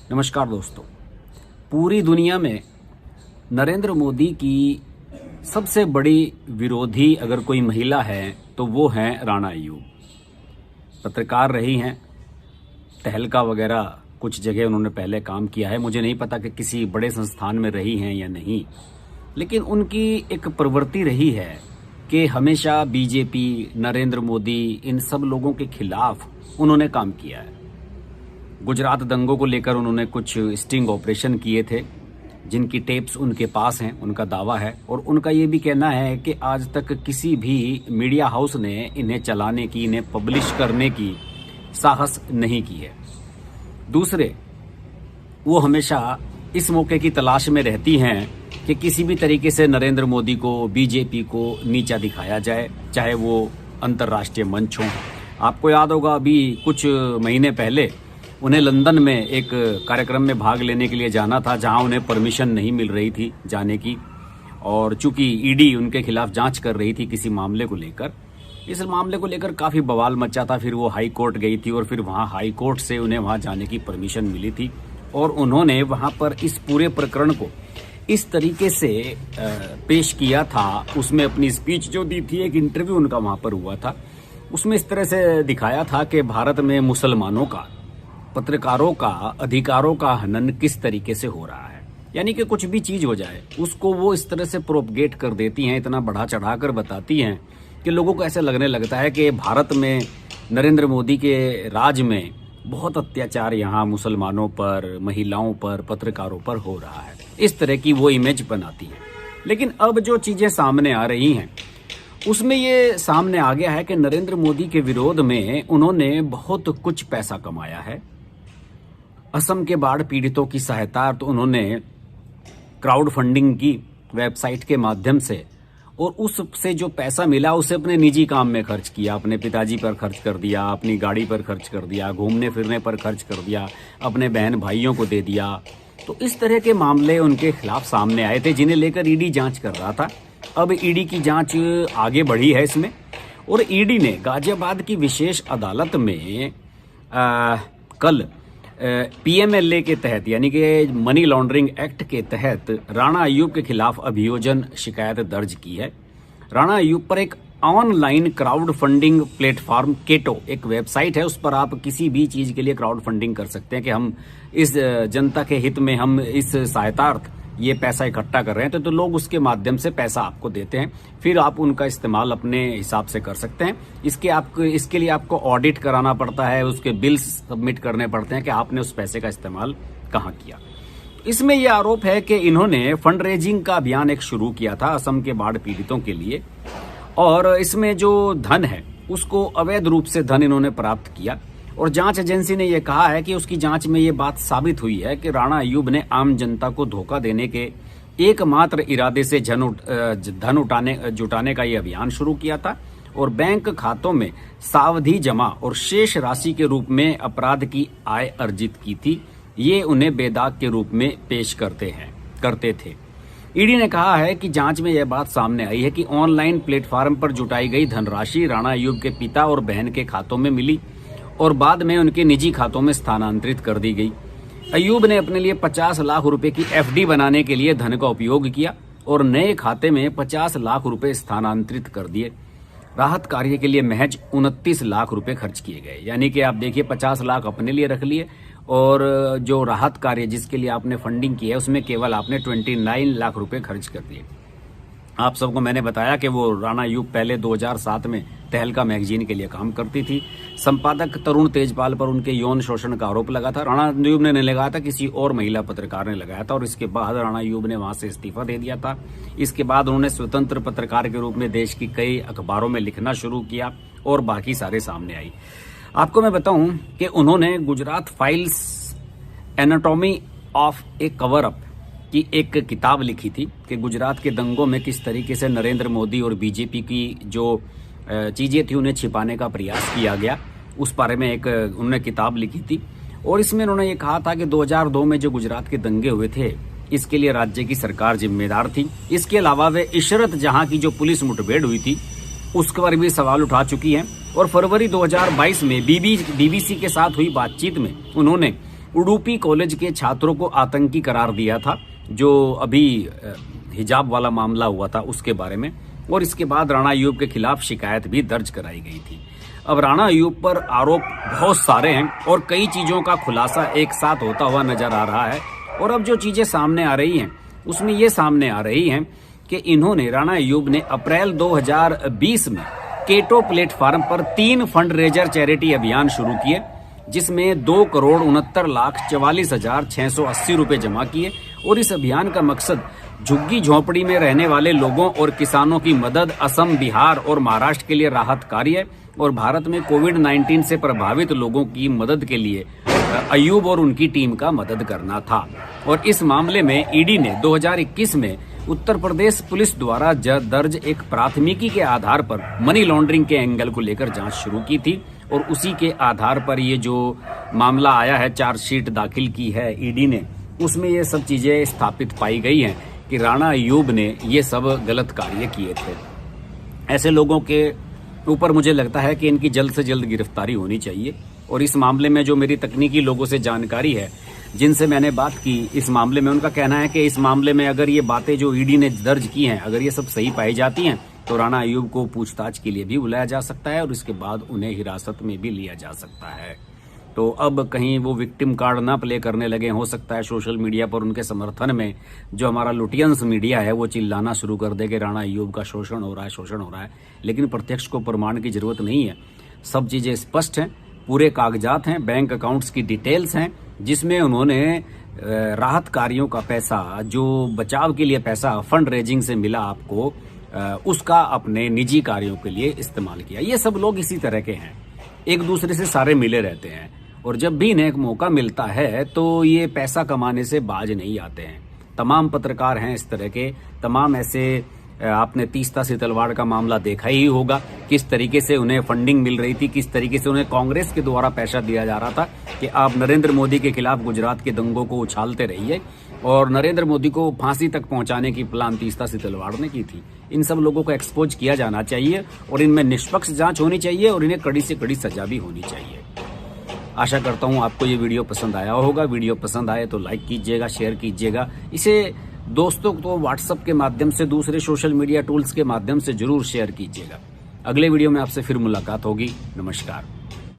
नमस्कार दोस्तों। पूरी दुनिया में नरेंद्र मोदी की सबसे बड़ी विरोधी अगर कोई महिला है तो वो है राणा अय्यूब। पत्रकार रही हैं, तहलका वगैरह कुछ जगह उन्होंने पहले काम किया है। मुझे नहीं पता कि किसी बड़े संस्थान में रही हैं या नहीं, लेकिन उनकी एक प्रवृत्ति रही है कि हमेशा बीजेपी, नरेंद्र मोदी, इन सब लोगों के खिलाफ उन्होंने काम किया है। गुजरात दंगों को लेकर उन्होंने कुछ स्टिंग ऑपरेशन किए थे, जिनकी टेप्स उनके पास हैं, उनका दावा है। और उनका ये भी कहना है कि आज तक किसी भी मीडिया हाउस ने इन्हें चलाने की, इन्हें पब्लिश करने की साहस नहीं की है। दूसरे, वो हमेशा इस मौके की तलाश में रहती हैं कि किसी भी तरीके से नरेंद्र मोदी को, बीजेपी को नीचा दिखाया जाए, चाहे वो अंतर्राष्ट्रीय मंच हो। आपको याद होगा अभी कुछ महीने पहले उन्हें लंदन में एक कार्यक्रम में भाग लेने के लिए जाना था, जहां उन्हें परमिशन नहीं मिल रही थी जाने की। और चूंकि ईडी उनके खिलाफ जांच कर रही थी किसी मामले को लेकर, इस मामले को लेकर काफी बवाल मचा था। फिर वो हाई कोर्ट गई थी और फिर वहां हाई कोर्ट से उन्हें वहां जाने की परमिशन मिली थी। और उन्होंने वहां पर इस पूरे प्रकरण को इस तरीके से पेश किया था। उसमें अपनी स्पीच जो दी थी, एक इंटरव्यू उनका वहां पर हुआ था, उसमें इस तरह से दिखाया था कि भारत में मुसलमानों का, पत्रकारों का अधिकारों का हनन किस तरीके से हो रहा है। यानी कि कुछ भी चीज हो जाए उसको वो इस तरह से प्रोपगेट कर देती हैं, इतना बढ़ा चढ़ाकर बताती हैं कि लोगों को ऐसे लगने लगता है कि भारत में नरेंद्र मोदी के राज में बहुत अत्याचार यहाँ मुसलमानों पर, महिलाओं पर, पत्रकारों पर हो रहा है। इस तरह की वो इमेज बनाती है। लेकिन अब जो चीजें सामने आ रही हैं उसमें ये सामने आ गया है कि नरेंद्र मोदी के विरोध में उन्होंने बहुत कुछ पैसा कमाया है। असम के बाढ़ पीड़ितों की सहायता तो उन्होंने क्राउड फंडिंग की वेबसाइट के माध्यम से, और उससे जो पैसा मिला उसे अपने निजी काम में खर्च किया। अपने पिताजी पर खर्च कर दिया, अपनी गाड़ी पर खर्च कर दिया, घूमने फिरने पर खर्च कर दिया, अपने बहन भाइयों को दे दिया। तो इस तरह के मामले उनके खिलाफ सामने आए थे, जिन्हें लेकर ईडी जांच कर रहा था। अब ईडी की जांच आगे बढ़ी है इसमें, और ईडी ने गाजियाबाद की विशेष अदालत में कल पीएमएलए के तहत, यानी कि मनी लॉन्ड्रिंग एक्ट के तहत राणा अय्यूब के खिलाफ अभियोजन शिकायत दर्ज की है। राणा अय्यूब पर एक online crowd funding platform Ketto एक वेबसाइट है, उस पर आप किसी भी चीज के लिए क्राउड फंडिंग कर सकते हैं कि हम इस जनता के हित में, हम इस सहायतार्थ ये पैसा इकट्ठा कर रहे हैं। तो लोग उसके माध्यम से पैसा आपको देते हैं, फिर आप उनका इस्तेमाल अपने हिसाब से कर सकते हैं। इसके लिए आपको ऑडिट कराना पड़ता है, उसके बिल्स सबमिट करने पड़ते हैं कि आपने उस पैसे का इस्तेमाल कहाँ किया। इसमें यह आरोप है कि इन्होंने फंड रेजिंग का अभियान एक शुरू किया था असम के बाढ़ पीड़ितों के लिए, और इसमें जो धन है उसको अवैध रूप से धन इन्होंने प्राप्त किया। और जांच एजेंसी ने यह कहा है कि उसकी जांच में यह बात साबित हुई है कि राणा अय्यूब ने आम जनता को धोखा देने के एकमात्र इरादे से धन जुटाने का यह अभियान शुरू किया था, और बैंक खातों में सावधि जमा और शेष राशि के रूप में अपराध की आय अर्जित की थी। ये उन्हें बेदाग के रूप में पेश करते थे। ईडी ने कहा है कि जांच में यह बात सामने आई है कि ऑनलाइन प्लेटफॉर्म पर जुटाई गई धनराशि राणा अय्यूब के पिता और बहन के खातों में मिली और बाद में उनके निजी खातों में स्थानांतरित कर दी गई। अय्यूब ने अपने लिए 50 लाख रुपए की एफडी बनाने के लिए धन का उपयोग किया और नए खाते में 50 लाख रुपए स्थानांतरित कर दिए। राहत कार्य के लिए महज 29 लाख रुपए खर्च किए गए। यानी कि आप देखिए, 50 लाख अपने लिए रख लिए, और जो राहत कार्य जिसके लिए आपने फंडिंग की है उसमें केवल आपने 29 लाख रुपए खर्च कर दिए। आप सबको मैंने बताया कि वो राणा अय्यूब पहले 2007 में तहलका मैगजीन के लिए काम करती थी। संपादक तरुण तेजपाल पर उनके यौन शोषण का आरोप लगा था। राणा अय्यूब ने नहीं लगाया था, किसी और महिला पत्रकार ने लगाया था, और इसके बाद राणा अय्यूब ने वहां से इस्तीफा दे दिया था। इसके बाद उन्होंने स्वतंत्र पत्रकार के रूप में देश की कई अखबारों में लिखना शुरू किया, और बाकी सारे सामने आई। आपको मैं बताऊं कि उन्होंने Gujarat files anatomy of A cover up की एक किताब लिखी थी कि गुजरात के दंगों में किस तरीके से नरेंद्र मोदी और बीजेपी की जो चीजें थी उन्हें छिपाने का प्रयास किया गया। उस बारे में एक उन्होंने किताब लिखी थी, और इसमें उन्होंने ये कहा था कि 2002 में जो गुजरात के दंगे हुए थे इसके लिए राज्य की सरकार जिम्मेदार थी। इसके अलावा वे इशरत जहां की जो पुलिस मुठभेड़ हुई थी उस पर भी सवाल उठा चुकी हैं, और फरवरी 2022 में बीबीसी के साथ हुई बातचीत में उन्होंने उडुपी कॉलेज के छात्रों को आतंकी करार दिया था, जो अभी हिजाब वाला मामला हुआ था उसके बारे में, और इसके बाद राणा अय्यूब के खिलाफ शिकायत भी दर्ज कराई गई थी। अब राणा अय्यूब पर आरोप बहुत सारे हैं और कई चीजों का खुलासा एक साथ होता हुआ नजर आ रहा है। और अब जो चीजें सामने आ रही हैं उसमें ये सामने आ रही हैं कि इन्होंने, राणा अय्यूब ने अप्रैल 2020 में केटो प्लेटफार्म पर 3 फंड रेजर चैरिटी अभियान शुरू किए, जिसमें 2,69,44,680 रुपए जमा किए। और इस अभियान का मकसद झुग्गी झोंपड़ी में रहने वाले लोगों और किसानों की मदद, असम, बिहार और महाराष्ट्र के लिए राहत कार्य और भारत में कोविड-19 से प्रभावित लोगों की मदद के लिए अय्यूब और उनकी टीम का मदद करना था। और इस मामले में ईडी ने 2021 में उत्तर प्रदेश पुलिस द्वारा दर्ज एक प्राथमिकी के आधार पर मनी लॉन्ड्रिंग के एंगल को लेकर जांच शुरू की थी। और उसी के आधार पर ये जो मामला आया है, चार्जशीट दाखिल की है ईडी ने, उसमें ये सब चीजें स्थापित पाई गई हैं कि राणा अय्यूब ने ये सब गलत कार्य किए थे। ऐसे लोगों के ऊपर मुझे लगता है कि इनकी जल्द से जल्द गिरफ्तारी होनी चाहिए। और इस मामले में जो मेरी तकनीकी लोगों से जानकारी है, जिनसे मैंने बात की इस मामले में, उनका कहना है कि इस मामले में अगर ये बातें जो ईडी ने दर्ज की हैं, अगर ये सब सही पाई जाती हैं तो राणा अय्यूब को पूछताछ के लिए भी बुलाया जा सकता है और इसके बाद उन्हें हिरासत में भी लिया जा सकता है। तो अब कहीं वो विक्टिम कार्ड ना प्ले करने लगे, हो सकता है सोशल मीडिया पर उनके समर्थन में जो हमारा लुटियंस मीडिया है वो चिल्लाना शुरू कर दे कि राणा अय्यूब का शोषण हो रहा है, शोषण हो रहा है। लेकिन प्रत्यक्ष को प्रमाण की जरूरत नहीं है, सब चीजें स्पष्ट हैं, पूरे कागजात हैं, बैंक अकाउंट्स की डिटेल्स हैं, जिसमें उन्होंने राहत कार्यों का पैसा, जो बचाव के लिए पैसा फंड रेजिंग से मिला आपको, उसका अपने निजी कार्यों के लिए इस्तेमाल किया। ये सब लोग इसी तरह के हैं, एक दूसरे से सारे मिले रहते हैं और जब भी इन्हें एक मौका मिलता है तो ये पैसा कमाने से बाज नहीं आते हैं। तमाम पत्रकार हैं इस तरह के, तमाम ऐसे, आपने तीस्ता सितलवाड़ का मामला देखा ही होगा, किस तरीके से उन्हें फंडिंग मिल रही थी, किस तरीके से उन्हें कांग्रेस के द्वारा पैसा दिया जा रहा था कि आप नरेंद्र मोदी के खिलाफ गुजरात के दंगों को उछालते रहिए। और नरेंद्र मोदी को फांसी तक पहुंचाने की प्लान तीस्ता सितलवाड़ ने की थी। इन सब लोगों को एक्सपोज किया जाना चाहिए और इनमें निष्पक्ष जांच होनी चाहिए और इन्हें कड़ी से कड़ी सजा भी होनी चाहिए। आशा करता हूं आपको ये वीडियो पसंद आया होगा। वीडियो पसंद आए तो लाइक कीजिएगा, शेयर कीजिएगा, इसे दोस्तों को व्हाट्सएप के माध्यम से, दूसरे सोशल मीडिया टूल्स के माध्यम से जरूर शेयर कीजिएगा। अगले वीडियो में आपसे फिर मुलाकात होगी। नमस्कार।